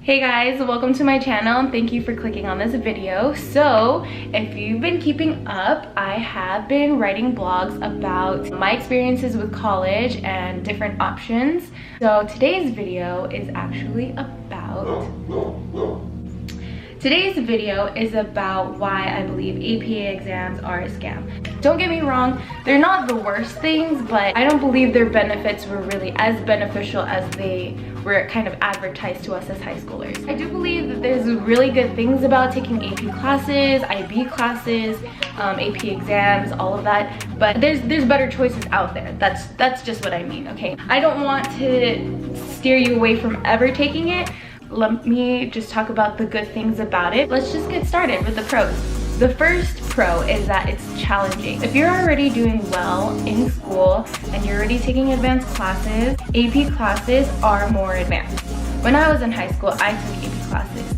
Hey guys, welcome to my channel and thank you for clicking on this video. So if you've been keeping up, I have been writing blogs about my experiences with college and different options. So today's video is actually about why I believe APA exams are a scam. Don't get me wrong, they're not the worst things, but I don't believe their benefits were really as beneficial as they were kind of advertised to us as high schoolers. I do believe that there's really good things about taking AP classes, IB classes, AP exams, all of that, but there's better choices out there. That's just what I mean, okay? I don't want to steer you away from ever taking it. Let me just talk about the good things about it. Let's just get started with the pros. The first pro is that it's challenging. If you're already doing well in school and you're already taking advanced classes, AP classes are more advanced. When I was in high school, I took AP classes.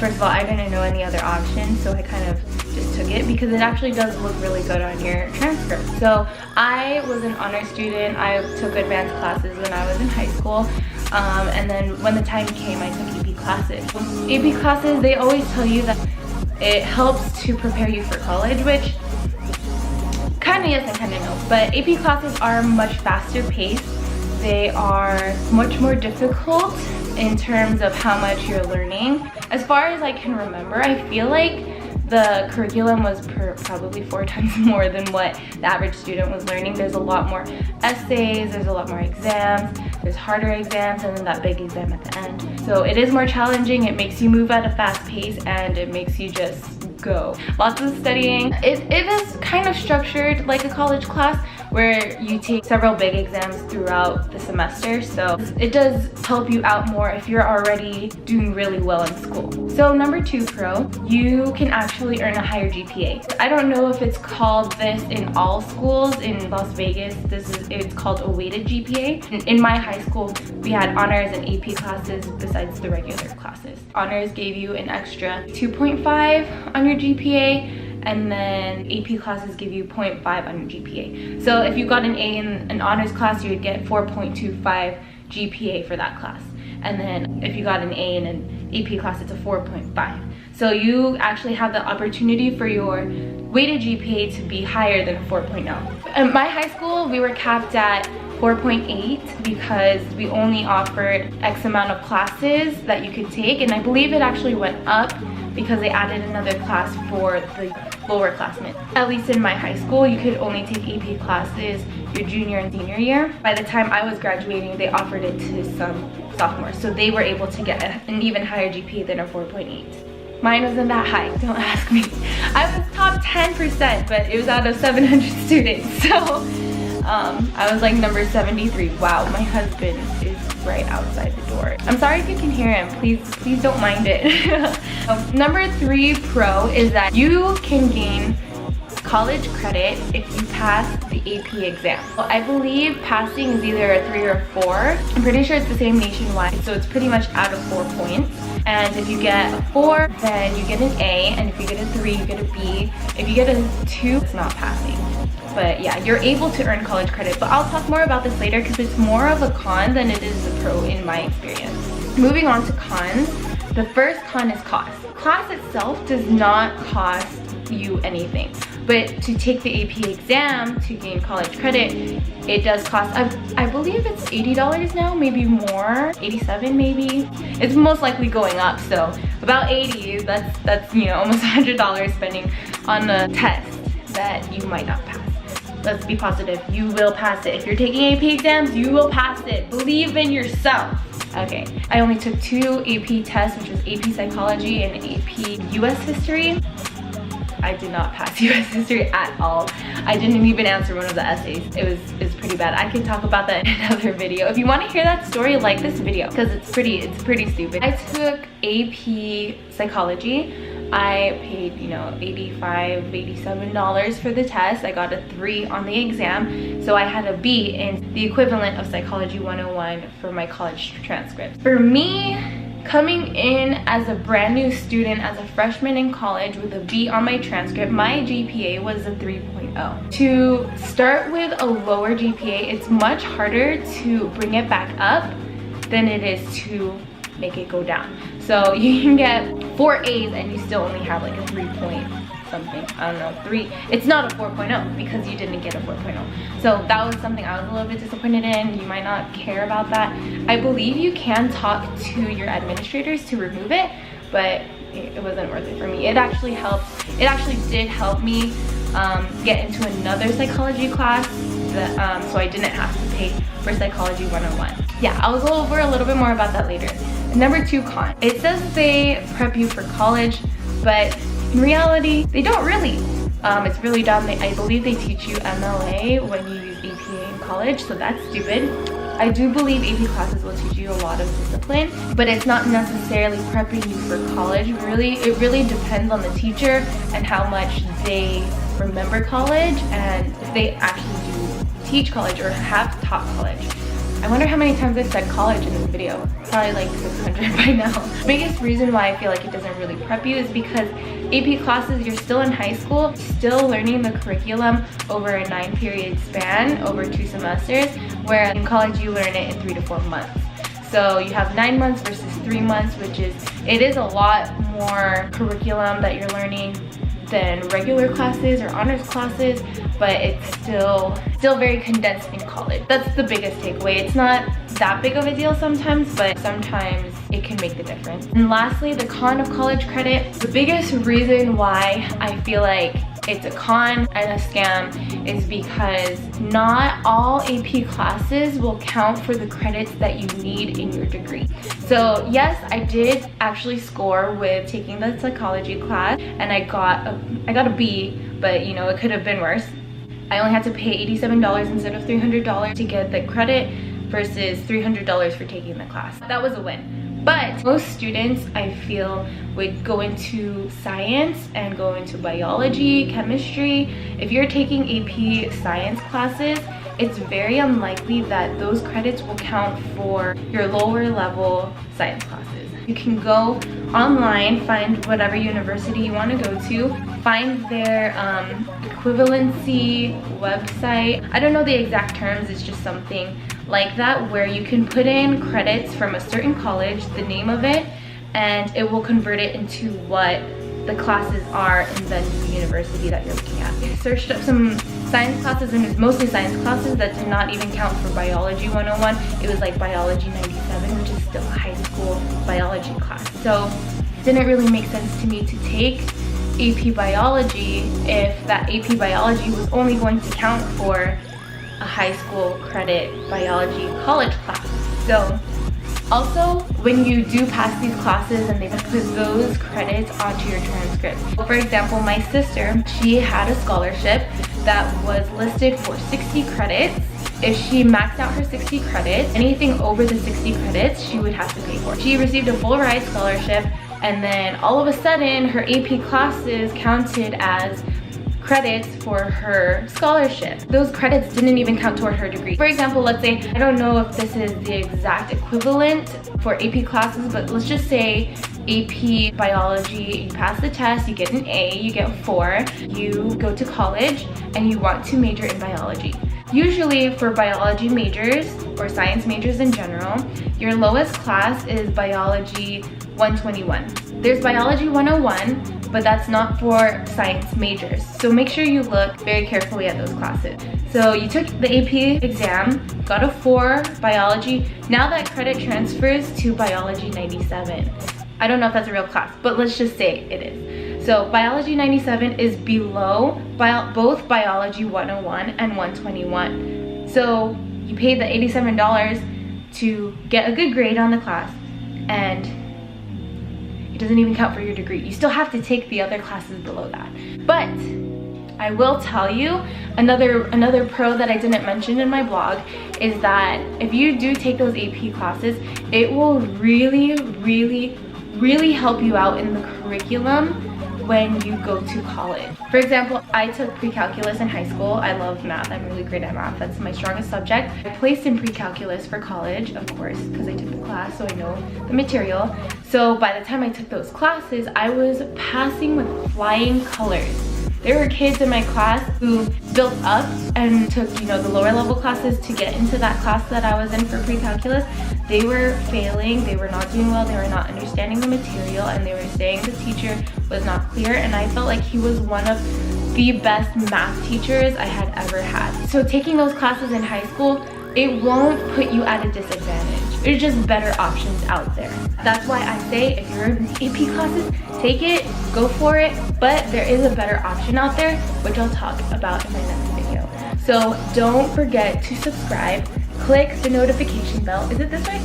First of all, I didn't know any other options, so I kind of just took it because it actually does look really good on your transcript. So I was an honor student. I took advanced classes when I was in high school. And then when the time came, I took AP classes. AP classes, they always tell you that it helps to prepare you for college, which kind of yes and kind of no. But AP classes are much faster paced. They are much more difficult in terms of how much you're learning. As far as I can remember, I feel like the curriculum was probably 4 times more than what the average student was learning. There's a lot more essays, there's a lot more exams, there's harder exams, and then that big exam at the end. So it is more challenging, it makes you move at a fast pace, and it makes you just go. Lots of studying. It is kind of structured like a college class where you take several big exams throughout the semester, so it does help you out more if you're already doing really well in school. So number 2 pro, you can actually earn a higher GPA. I don't know if it's called this in all schools. In Las Vegas, it's called a weighted GPA. In my high school, we had honors and AP classes besides the regular classes. Honors gave you an extra 2.5 on your GPA, and then AP classes give you 0.5 on your GPA. So if you got an A in an honors class, you would get 4.25 GPA for that class. And then if you got an A in an AP class, it's a 4.5. So you actually have the opportunity for your weighted GPA to be higher than a 4.0. In my high school, we were capped at 4.8 because we only offered X amount of classes that you could take, and I believe it actually went up because they added another class for the lower classmen. At least in my high school, you could only take AP classes your junior and senior year. By the time I was graduating, they offered it to some sophomores, so they were able to get an even higher GPA than a 4.8. Mine wasn't that high, don't ask me. I was top 10%, but it was out of 700 students, so I was like number 73. Wow, my husband is right outside the door. I'm sorry if you can hear him. Please don't mind it. Number 3 pro is that you can gain college credit if you pass the AP exam. Well, I believe passing is either a 3 or a 4. I'm pretty sure it's the same nationwide, so it's pretty much out of 4 points. And if you get a 4, then you get an A, and if you get a 3, you get a B. If you get a 2, it's not passing. But yeah, you're able to earn college credit, but I'll talk more about this later because it's more of a con than it is a pro in my experience. Moving on to cons, the first con is cost. Class itself does not cost you anything, but to take the AP exam to gain college credit, it does cost, I believe it's $80 now, maybe more, 87 maybe. It's most likely going up, so about 80, that's you know, almost $100 spending on a test that you might not pass. Let's be positive, you will pass it. If you're taking AP exams, you will pass it. Believe in yourself. Okay, I only took 2 AP tests, which was AP Psychology and AP US History. I did not pass US History at all. I didn't even answer one of the essays. It was pretty bad. I can talk about that in another video. If you want to hear that story, like this video because it's pretty stupid. I took AP Psychology. I paid, you know, $85, $87 for the test. I got a 3 on the exam, so I had a B in the equivalent of Psychology 101 for my college transcript. For me, coming in as a brand new student, as a freshman in college with a B on my transcript, my GPA was a 3.0. To start with a lower GPA, it's much harder to bring it back up than it is to make it go down. So you can get 4 A's and you still only have like a 3 point something, I don't know, 3. It's not a 4.0 because you didn't get a 4.0. So that was something I was a little bit disappointed in. You might not care about that. I believe you can talk to your administrators to remove it, but it wasn't worth it for me. It actually did help me get into another psychology class that, so I didn't have to pay for Psychology 101. Yeah, I'll go over a little bit more about that later. Number 2 con. It says they prep you for college, but in reality, they don't really. It's really dumb. I believe they teach you MLA when you use APA in college, so that's stupid. I do believe AP classes will teach you a lot of discipline, but it's not necessarily prepping you for college. It really depends on the teacher and how much they remember college and if they actually do teach college or have taught college. I wonder how many times I've said college in this video. Probably like 600 by now. The biggest reason why I feel like it doesn't really prep you is because AP classes, you're still in high school, still learning the curriculum over a 9-period span, over 2 semesters, where in college you learn it in 3 to 4 months. So you have 9 months versus 3 months, it is a lot more curriculum that you're learning than regular classes or honors classes, but it's still very condensed in college. That's the biggest takeaway. It's not that big of a deal sometimes, but sometimes it can make the difference. And lastly, the con of college credit. The biggest reason why I feel like it's a con and a scam is because not all AP classes will count for the credits that you need in your degree. So yes, I did actually score with taking the psychology class, and I got a B, but you know, it could have been worse. I only had to pay $87 instead of $300 to get the credit versus $300 for taking the class. That was a win. But most students, I feel, would go into science and go into biology, chemistry. If you're taking AP science classes, it's very unlikely that those credits will count for your lower level science classes. You can go online, find whatever university you want to go to, find their equivalency website. I don't know the exact terms, it's just something like that where you can put in credits from a certain college, the name of it, and it will convert it into what the classes are in the new university that you're looking at. I searched up some science classes, and it's mostly science classes that did not even count for Biology 101. It was like Biology 97, which is still a high school biology class. So it didn't really make sense to me to take AP Biology if that AP Biology was only going to count for a high school credit biology college class. So also, when you do pass these classes and they put those credits onto your transcript. For example, my sister, she had a scholarship that was listed for 60 credits. If she maxed out her 60 credits, anything over the 60 credits, she would have to pay for. She received a full ride scholarship, and then all of a sudden, her AP classes counted as credits for her scholarship. Those credits didn't even count toward her degree. For example, let's say, I don't know if this is the exact equivalent for AP classes, but let's just say AP Biology, you pass the test, you get an A, you get 4, you go to college, and you want to major in biology. Usually for biology majors, or science majors in general, your lowest class is Biology 121. There's Biology 101, but that's not for science majors. So make sure you look very carefully at those classes. So you took the AP exam, got a 4 biology. Now that credit transfers to Biology 97. I don't know if that's a real class, but let's just say it is. So Biology 97 is below both Biology 101 and 121. So you paid the $87 to get a good grade on the class, and it doesn't even count for your degree. You still have to take the other classes below that. But I will tell you, another pro that I didn't mention in my blog is that if you do take those AP classes, it will really help you out in the curriculum when you go to college. For example, I took pre-calculus in high school. I love math. I'm really great at math. That's my strongest subject. I placed in pre-calculus for college, of course, because I took the class, so I know the material. So by the time I took those classes, I was passing with flying colors. There were kids in my class who built up and took, you know, the lower level classes to get into that class that I was in for pre-calculus. They were failing, they were not doing well, they were not understanding the material, and they were saying the teacher was not clear, and I felt like he was one of the best math teachers I had ever had. So taking those classes in high school, it won't put you at a disadvantage. There's just better options out there. That's why I say if you're in AP classes, take it, go for it, but there is a better option out there, which I'll talk about in my next video. So don't forget to subscribe, click the notification bell. Is it this way?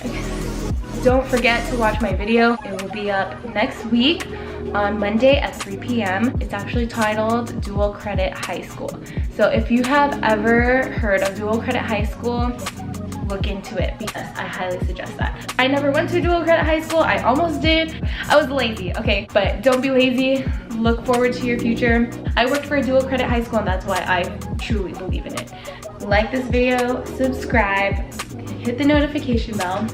Okay. Don't forget to watch my video. It will be up next week on Monday at 3 p.m. It's actually titled Dual Credit High School. So if you have ever heard of Dual Credit High School, look into it because I highly suggest that. I never went to dual credit high school. I almost did. I was lazy, okay? But don't be lazy. Look forward to your future. I worked for a dual credit high school, and that's why I truly believe in it. Like this video, subscribe, hit the notification bell,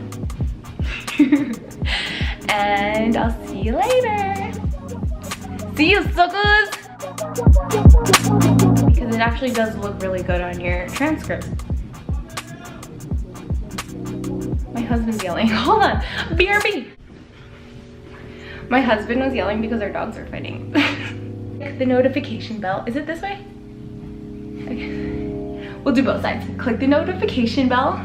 and I'll see you later. See you, suckers! Because it actually does look really good on your transcript. My husband's yelling. Hold on. BRB. My husband was yelling because our dogs are fighting. Click the notification bell. Is it this way? Okay. We'll do both sides. Click the notification bell.